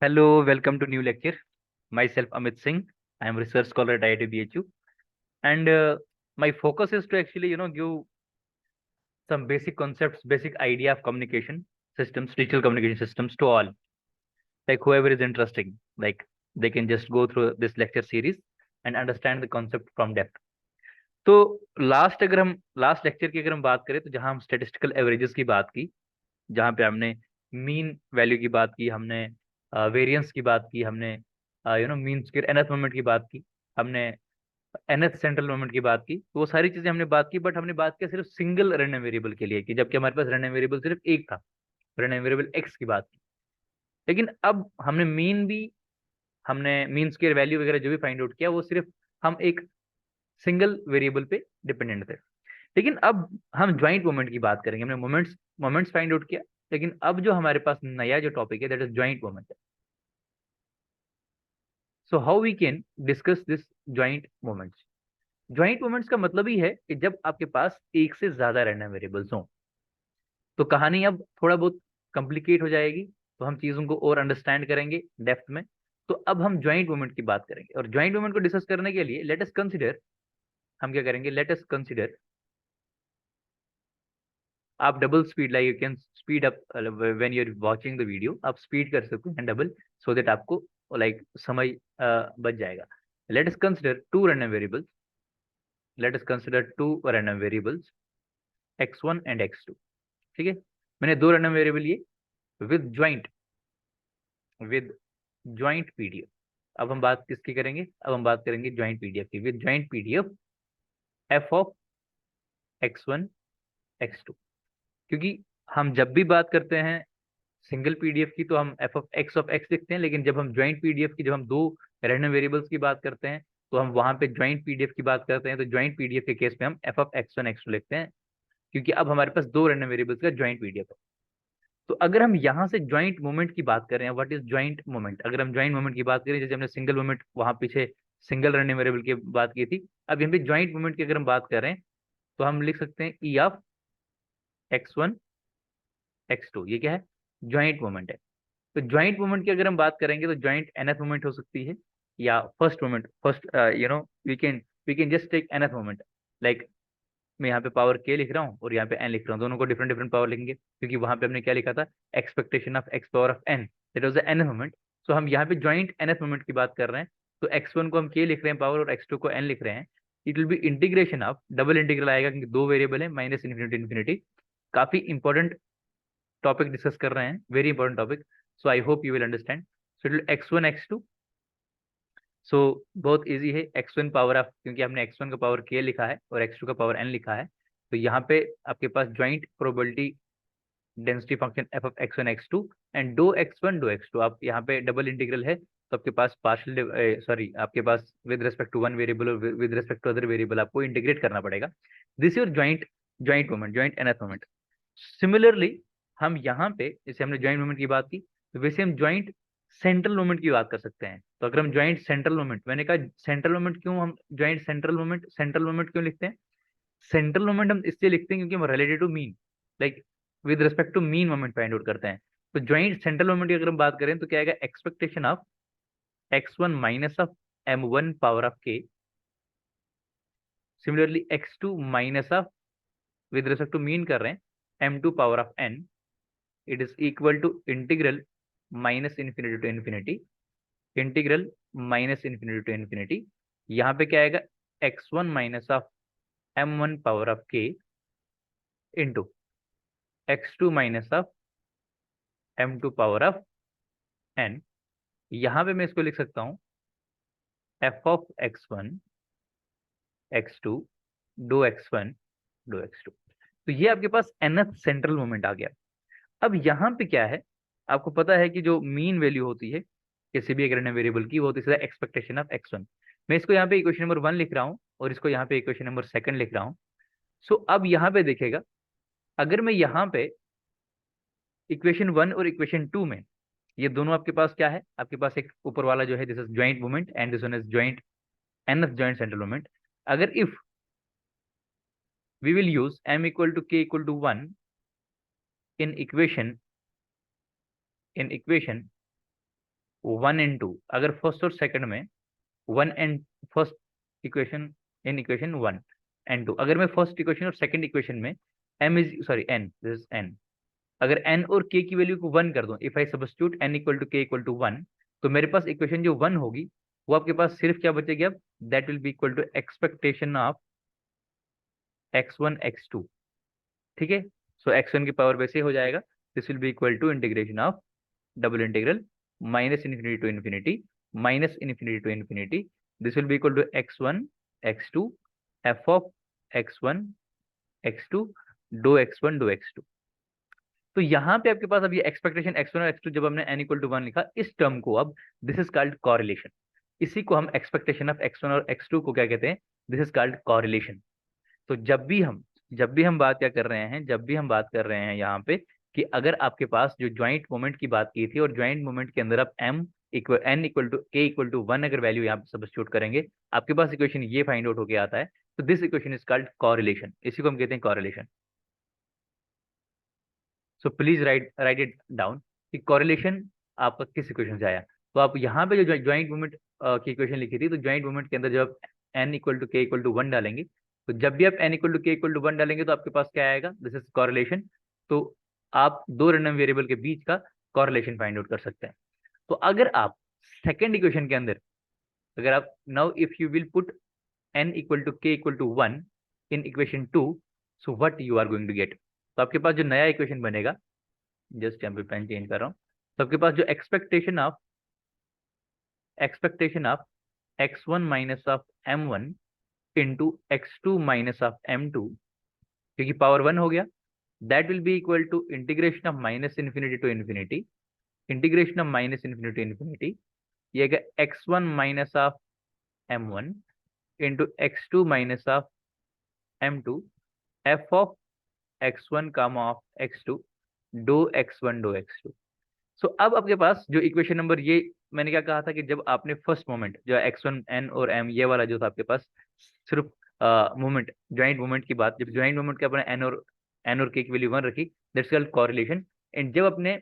Hello, welcome to new lecture. Myself Amit Singh. I am research scholar at IIT BHU, and my focus is to actually, give some basic concepts, basic idea of communication systems, digital communication systems to all. Like whoever is interested, like they can just go through this lecture series and understand the concept from depth. तो last lecture की अगर हम बात करें तो जहां हम statistical averages की बात की, जहां पे हमने मीन वैल्यू की बात की, हमने वेरिएंस की बात की, हमने मीन स्क्वायर nth मोमेंट की बात की, हमने nth सेंट्रल मोमेंट की बात की, तो वो सारी चीजें हमने बात की। बट हमने बात किया सिर्फ सिंगल रैंडम वेरिएबल के लिए, कि जबकि हमारे पास रैंडम वेरिएबल सिर्फ एक था, रैंडम वेरिएबल एक्स की बात की। लेकिन अब हमने मीन भी, हमने मीन स्क्वायर वैल्यू वगैरह जो भी फाइंड आउट किया वो सिर्फ हम एक सिंगल वेरिएबल पे डिपेंडेंट थे। लेकिन अब हम ज्वाइंट मोमेंट की बात करेंगे। हमने मोमेंट्स मोमेंट्स फाइंड आउट किया, लेकिन अब जो हमारे पास नया जो टॉपिक है that is joint moment. So how we can discuss this joint moments. Joint moments का मतलब ही है कि जब आपके पास एक से ज्यादा रैंडम वेरिएबल्स हों, तो कहानी अब थोड़ा बहुत कॉम्प्लिकेट हो जाएगी। तो हम चीजों को और अंडरस्टैंड करेंगे डेप्थ में। तो अब हम ज्वाइंट मोमेंट की बात करेंगे, और ज्वाइंट मोमेंट को डिस्कस करने के लिए लेट अस कंसीडर, हम क्या करेंगे, लेट अस कंसीडर, आप double speed, like you can speed up when you are watching the video, आप स्पीड कर सकते हैं डबल, सो दैट आपको लाइक समय बच जाएगा। Let us consider two random variables, let us consider two random variables x1 and x2। ठीक है, मैंने दो रैंडम वेरिएबल लिए with joint, with joint PDF. अब हम बात किसकी करेंगे, अब हम बात करेंगे ज्वाइंट पीडीएफ की, with joint PDF F of x1 x2। क्योंकि हम जब भी बात करते हैं सिंगल पीडीएफ की तो हम ऑफ एक्स लिखते हैं, लेकिन जब हम ज्वाइंट पीडीएफ की, जब हम दो रैंडम वेरिएबल्स की बात करते हैं, तो हम वहां पे ज्वाइंट पीडीएफ की बात करते हैं। तो ज्वाइंट पीडीएफ के केस में हम एफ ऑफ x1 x2 लिखते हैं, क्योंकि अब हमारे पास दो रैंडम वेरिएबल्स का ज्वाइंट पीडीएफ है। तो अगर हम यहाँ से ज्वाइंट मोमेंट की बात करें, व्हाट इज ज्वाइंट मोमेंट, अगर हम ज्वाइंट मोमेंट की बात करें, जैसे हमने सिंगल मोमेंट वहां पीछे सिंगल रैंडम वेरिएबल की बात की थी, अब यहाँ पे ज्वाइंट मोमेंट की अगर हम बात करें, तो हम लिख सकते हैं ई ऑफ x1 x2। ये क्या है, ज्वाइंट मोमेंट है। तो ज्वाइंट मोमेंट की अगर हम बात करेंगे तो ज्वाइंट nth मोमेंट हो सकती है, या first moment, first we can just take nth moment. Like मैं यहाँ पे पावर के लिख रहा हूँ और यहाँ पे एन लिख रहा हूँ, दोनों को डिफरेंट डिफरेंट पावर लिखेंगे, क्योंकि वहां पे हमने क्या लिखा था, expectation of X power of N, that was the nth moment. So हम यहाँ पे ज्वाइंट nth मोमेंट की बात कर रहे हैं, तो x1 को हम के लिख रहे हैं पावर, और x2 को n लिख रहे हैं। It will be integration of, double integral आएगा क्योंकि दो वेरिएबल है, माइनस इन्फिनिटी इन्फिनिटी। काफी इंपॉर्टेंट टॉपिक डिस्कस कर रहे हैं, very important topic. So I hope you will understand. So it will x1 x2। सो बहुत इजी है, x1 पावर ऑफ, क्योंकि हमने x1 का पावर k लिखा है और x2 का पावर n लिखा है, तो यहाँ पे आपके पास joint probability density function F of x1 x2 and दो x1 दो x2। आप यहाँ पे डबल इंटीग्रल है, तो आपके पास पार्शियल, सॉरी, आपके पास with respect to one variable और with respect to other variable आपको इंटीग्रेट करना पड़ेगा। This your joint, joint moment, joint nth moment. Similarly हम यहाँ पे, जैसे हमने ज्वाइंट मोमेंट की बात की, तो वैसे हम ज्वाइंट सेंट्रल मोमेंट की बात कर सकते हैं। तो अगर हम ज्वाइंट सेंट्रल मोमेंट, मैंने कहा सेंट्रल मोमेंट क्यों, हम ज्वाइंट सेंट्रल मोमेंट क्यों लिखते हैं, सेंट्रल मोमेंट हम इसलिए लिखते हैं क्योंकि हम related to mean, like with respect to mean moment find out करते हैं। तो ज्वाइंट सेंट्रल मोमेंट की अगर हम बात करें तो क्या आएगा, expectation of x1 minus of m1 power of k, similarly x2 minus of, with respect to mean कर रहे हैं, m2 power of n, it is equal to integral minus infinity to infinity, integral minus infinity to infinity. यहाँ पे क्या आएगा, x1 minus of m1 power of k into x2 minus of m2 power of n। यहाँ पे मैं इसको लिख सकता हूँ f ऑफ x1 x2 दो x1 दो x2। तो ये आपके पास nth सेंट्रल मोमेंट आ गया। अब यहाँ पे क्या है, आपको पता है कि जो मीन वैल्यू होती है किसी भी एक रैंडम वेरिएबल की, वो होती है एक्सपेक्टेशन ऑफ x1। मैं इसको यहाँ पे इक्वेशन नंबर 1 लिख रहा हूँ और इसको यहाँ पे इक्वेशन नंबर 2 लिख रहा हूँ। सो अब यहाँ पे देखेगा, अगर मैं यहाँ पे इक्वेशन 1 और इक्वेशन 2 में, ये दोनों आपके पास क्या है, आपके पास एक ऊपर वाला जो है this is joint moment and this one is joint nth joint central moment. अगर if we will use m equal to k equal to 1 in equation, in equation 1 and 2, अगर फर्स्ट और सेकंड में 1 and first equation in equation 1 and 2, अगर मैं first equation और second equation में n, this is n, अगर n और k की वैल्यू को 1 कर दूं, if I substitute n equal to k equal to 1, तो मेरे पास इक्वेशन जो 1 होगी वो आपके पास सिर्फ क्या बचेगी अब, that will be equal to expectation of x1 x2। ठीक है, सो x1 की पावर वैसे हो जाएगा, this will be equal to integration of double integral minus infinity to infinity minus infinity to infinity, this will be equal to x1 x2 f of x1 x2 dो x2। तो यहाँ पे आपके पास अब ये एक्सपेक्टेशन x1 और x2, जब हमने n इक्वल टू 1 लिखा इस टर्म को, अब दिस इज कॉल्ड कॉरिलेशन। इसी को हम एक्सपेक्टेशन ऑफ x1 और x2 को क्या कहते हैं, दिस इज कॉल्ड कॉरिलेशन। तो जब भी हम बात क्या कर रहे हैं, जब भी हम बात कर रहे हैं यहाँ पे कि अगर आपके पास जो ज्वाइंट मोमेंट की बात की थी और ज्वाइंट मोमेंट के अंदर आप n equal to k equal to 1 अगर वैल्यू यहाँ पे सब्स्टिट्यूट करेंगे, आपके पास इक्वेशन ये फाइंड आउट होके आता है। तो this equation is called correlation, इसी को हम कहते हैं correlation. So please write it down कि कॉरिलेशन आपका किस इक्वेशन से आया। तो आप यहाँ पे जो ज्वाइंट मूवमेंट की इक्वेशन लिखी थी, तो ज्वाइंट मूवमेंट के अंदर जब आप n equal to K equal to 1 डालेंगे, तो जब भी आप n equal to K equal to 1 डालेंगे तो आपके पास क्या आएगा, दिस इज कॉरिलेशन। तो आप दो रैंडम वेरिएबल के बीच का कॉरिलेशन फाइंड आउट कर सकते हैं। तो अगर आप सेकेंड इक्वेशन के अंदर, अगर आप now if you will put n equal to K equal to 1 in equation 2, so what you are going to get, तो आपके पास जो नया इक्वेशन बनेगा, जस्ट यहाँ पे पेन चेंज कर रहा हूँ, तो आपके पास जो expectation of x1 minus of m1 into x2 minus of m2, क्योंकि पावर 1 हो गया, that will be equal to integration of minus infinity to infinity, integration of minus infinity to infinity, ये x1 minus of m1 into x2 minus of m2 f of x1 comma of x2 दो x1 सो अब आपके पास जो equation number, ये मैंने क्या कहा था कि जब आपने फर्स्ट मोमेंट जो x1 n और m ये वाला जो था आपके पास, सिर्फ मोमेंट ज्वाइंट मोमेंट की बात, जब ज्वाइंट मोमेंट के अपने n और k की वैल्यू 1 रखी, दैट्स कॉल्ड कॉरिलेशन। एंड जब अपने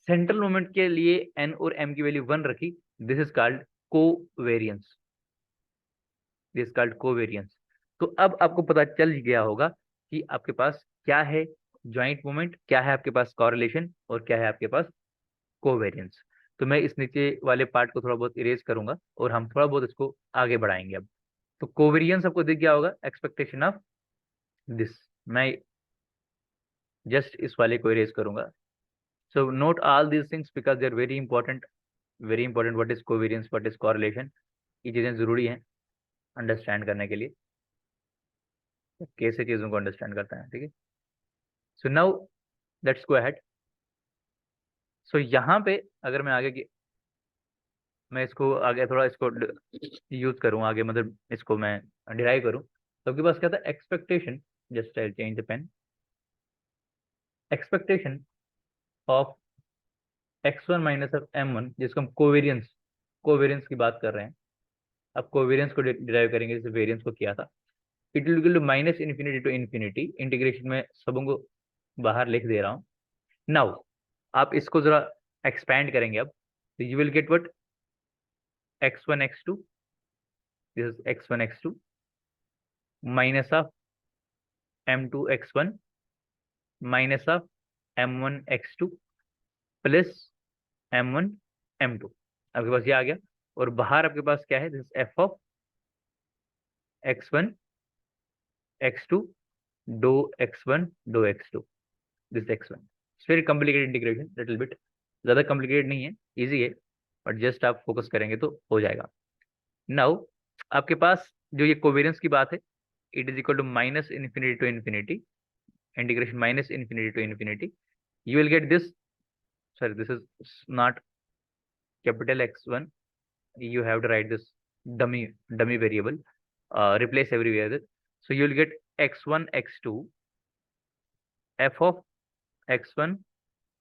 सेंट्रल मोमेंट के लिए n और m की वैल्यू 1 रखी, this is called covariance, this is called covariance. तो अब आपको पता चल गया होगा कि आपके पास क्या है ज्वाइंट मोमेंट, क्या है आपके पास कॉरिलेशन, और क्या है आपके पास कोवेरियंस। तो मैं इस नीचे वाले पार्ट को थोड़ा बहुत इरेज करूंगा और हम थोड़ा बहुत इसको आगे बढ़ाएंगे अब। तो कोवेरियंस आपको दिख गया होगा, एक्सपेक्टेशन ऑफ दिस, मैं जस्ट इस वाले को इरेज करूंगा। So note all these things because they are very important, very important. What is covariance, what is correlation, ये चीजें जरूरी हैं अंडरस्टैंड करने के लिए, कैसे चीजों को अंडरस्टैंड करते हैं। ठीक है, so now let's go ahead. So यहाँ पे अगर मैं आगे की, मैं इसको आगे थोड़ा इसको यूज करूँ आगे, मतलब इसको मैं डिराइव करूँ, तो आपके पास क्या था expectation, just I change the pen, expectation of x1 minus of m1, जिसको हम कोवेरियंस कोवेरियंस की बात कर रहे हैं। अब कोवेरियंस को डिराइव करेंगे जैसे वेरियंस को किया था, it will equal to minus infinity to infinity, integration में सबों को बाहर लिख दे रहा हूँ। नाउ आप इसको जरा एक्सपैंड करेंगे अब, तो you will get what, x1 x2, this is x1 x2 minus of m2 x1 minus of m1 x2 plus m1 m2, आपके पास ये आ गया। और बाहर आपके पास क्या है, this f of x1 x2 दो x2, this x1। It's very complicated integration, little bit, ज्यादा कॉम्प्लिकेटेड नहीं है, इजी है, बट जस्ट आप फोकस करेंगे तो हो जाएगा। नाउ आपके पास जो ये कोवेरियंस की बात है, it is equal to minus infinity to infinity, integration minus infinity to infinity, you will get this, sorry this is not capital x1, you have to write this dummy variable, replace everywhere this. So you will get x1 x2 f of x1 x2 minus of m1 m2 plus m1 m2 आपके पास ये आ गया, और बाहर आपके पास क्या है, this f of x1 x1 minus of m1 x2 plus m1 m2, आपके पास ये आ गया।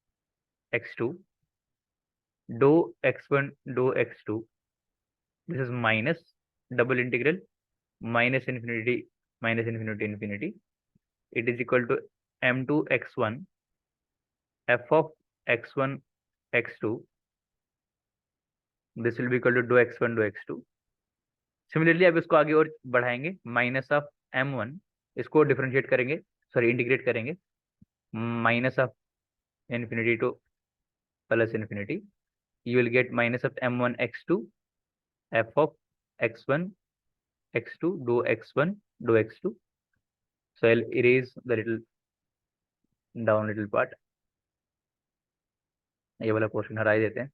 और बाहर आपके पास क्या है, this f of x1 x2 f of x1 x2 minus of m1 m2 plus m1 m2, दो x2 this is minus double integral minus infinity infinity, it is equal to m2 x1 f of x1 x2 this will be equal to डो x1 डो x2। Similarly अब इसको आगे और बढ़ाएंगे, minus of m1, इसको differentiate करेंगे, sorry integrate करेंगे, minus of infinity two plus infinity, you will get minus of m1 x2 f of x1 x2 do x1 do x2. So I'll erase the little down little part, ये वाला portion हटा ही देते हैं।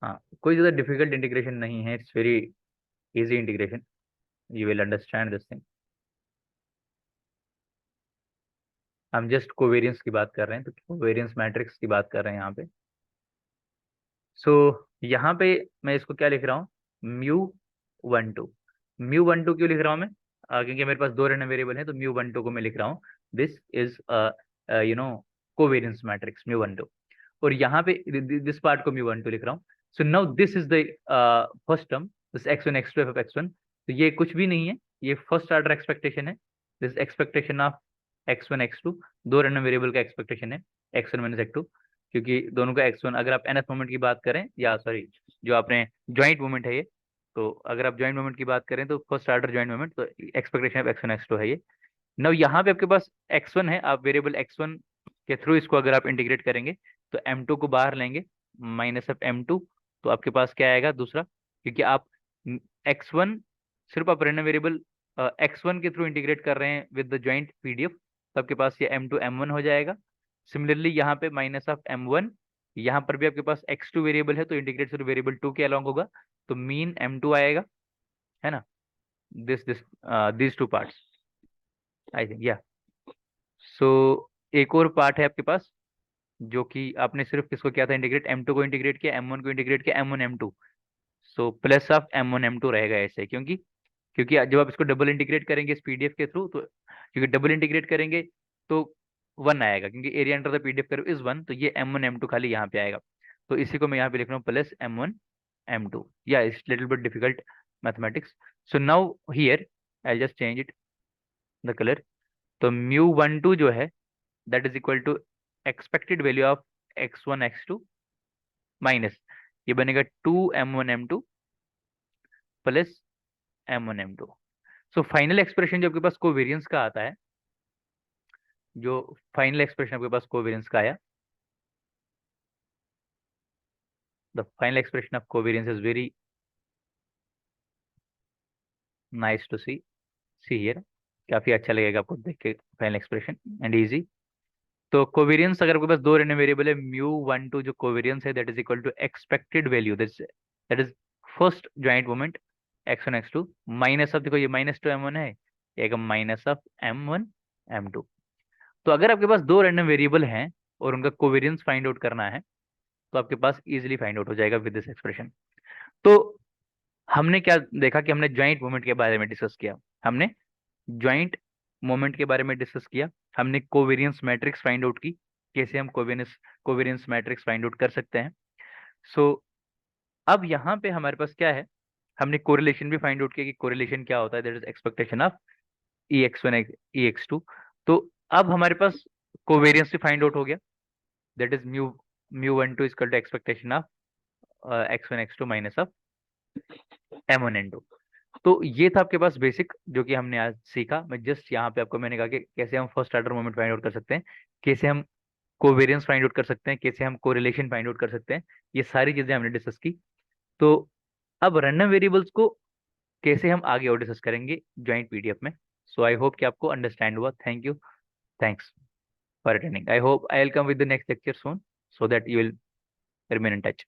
हाँ, कोई ज़्यादा difficult integration नहीं है, it's very easy integration, you will understand this thing. हम जस्ट कोवेरियंस की बात कर रहे हैं, तो कोवेरियंस मैट्रिक्स की बात कर रहे हैं यहाँ पे। सो यहाँ पे मैं इसको क्या लिख रहा हूँ, μ12। μ12 क्यों लिख रहा हूँ मैं, क्योंकि मेरे पास दो रैंडम वेरिएबल है, तो μ12 को मैं लिख रहा हूँ this is you know covariance matrix μ12, और यहाँ पे दिस पार्ट को μ12 लिख रहा हूँ। So now this is the first term, this x1 x2 f of x1, तो ये कुछ भी नहीं है, ये फर्स्ट ऑर्डर एक्सपेक्टेशन है, this expectation of x1 x2, दो रैंडम वेरिएबल का एक्सपेक्टेशन है x1 माइनस x2, क्योंकि दोनों का x1, अगर आप nth मोमेंट की बात करें, या सॉरी जो आपने ज्वाइंट मोमेंट है ये, तो अगर आप ज्वाइंट मोमेंट की बात करें तो फर्स्ट ऑर्डर ज्वाइंट मोमेंट, तो एक्सपेक्टेशन ऑफ x1 x2 है ये। नाउ यहाँ पे आपके पास x1 है, आप वेरिएबल x1 के थ्रू इसको अगर आप इंटीग्रेट करेंगे तो m2 को बाहर लेंगे, माइनस ऑफ m2, तो आपके पास क्या आएगा दूसरा, क्योंकि आप x1 सिर्फ आप रैंडम वेरिएबल x1 के थ्रू इंटीग्रेट कर रहे हैं विद द ज्वाइंट पीडीएफ, तो आपके पास ये m2 m1 हो जाएगा। सिमिलरली यहाँ पे माइनस ऑफ m1, यहाँ पर भी आपके पास x2 वेरिएबल है, तो इंटीग्रेट सिर्फ वेरिएबल 2 के अलॉन्ग होगा, तो मीन m2 आएगा, है ना, this two parts I think, या। सो एक और पार्ट है आपके पास, जो कि आपने सिर्फ किसको किया था इंटीग्रेट, m2 को इंटीग्रेट किया, m1 को इंटीग्रेट किया, m1 m2, so plus of m1 m2 रहेगा ऐसे, क्योंकि क्योंकि जब आप इसको डबल इंटीग्रेट करेंगे इस पीडीएफ के थ्रू, तो क्योंकि डबल इंटीग्रेट करेंगे तो 1 आएगा, क्योंकि area under the PDF curve is 1, तो ये m1 m2 खाली यहाँ पे आएगा, तो इसी को मैं यहाँ पे लिख रहा हूँ प्लस m1 m2, या it's little bit difficult mathematics. So now here I just change it the colour, तो μ12 जो है that is equal to expected value of x1 x2 minus ये बनेगा 2m1 m2 plus m1 m2। So final expression जो आपके पास covariance का आता है, जो फाइनल एक्सप्रेशन आपके पास कोवेरियंस का आया, the final expression of covariance is very nice to see here, काफी अच्छा लगेगा आपको देख के फाइनल एक्सप्रेशन एंड इजी। तो कोवेरियंस अगर आपके पास दो रैंडम वेरिएबल है, μ12 जो कोवेरियंस है that is equal to expected value, that is first joint moment x1 x2 minus of, देखो ये -2 m1 है, एक माइनस ऑफ m1 m2। तो अगर आपके पास दो रैंडम वेरिएबल हैं और उनका कोवेरियंस फाइंड आउट करना है, तो आपके पास इजीली फाइंड आउट हो जाएगा विद दिस एक्सप्रेशन। तो हमने क्या देखा कि हमने ज्वाइंट मोमेंट के बारे में डिस्कस किया, हमने ज्वाइंट मोमेंट के बारे में डिस्कस किया, हमने कोवेरियंस मैट्रिक्स फाइंड आउट की, कैसे हम कोवेरियंस मैट्रिक्स फाइंड आउट कर सकते हैं। सो अब यहाँ पे हमारे पास क्या है, हमने कोरिलेशन भी फाइंड आउट किया कि कोरिलेशन क्या होता है, that is expectation of ex1 ex2। तो अब हमारे पास कोवेरियंस भी फाइंड आउट हो गया, that is μ12 is equal to expectation of x1 x2 minus of m1 n2। तो ये था आपके पास बेसिक जो कि हमने आज सीखा। मैं जस्ट यहाँ पे आपको मैंने कहा कि कैसे हम first order moment find out कर सकते हैं, कैसे हम कोवेरियंस फाइंड आउट कर सकते हैं, कैसे हम कोरिलेशन फाइंड आउट कर सकते हैं, ये सारी चीजें हमने डिस्कस की। तो अब रैंडम वेरिएबल्स को कैसे हम आगे और डिस्कस करेंगे ज्वाइंट पीडीएफ में। सो आई होप कि आपको अंडरस्टैंड हुआ। Thank you, thanks for attending. I hope I will come with the next lecture soon, so that you will remain in touch.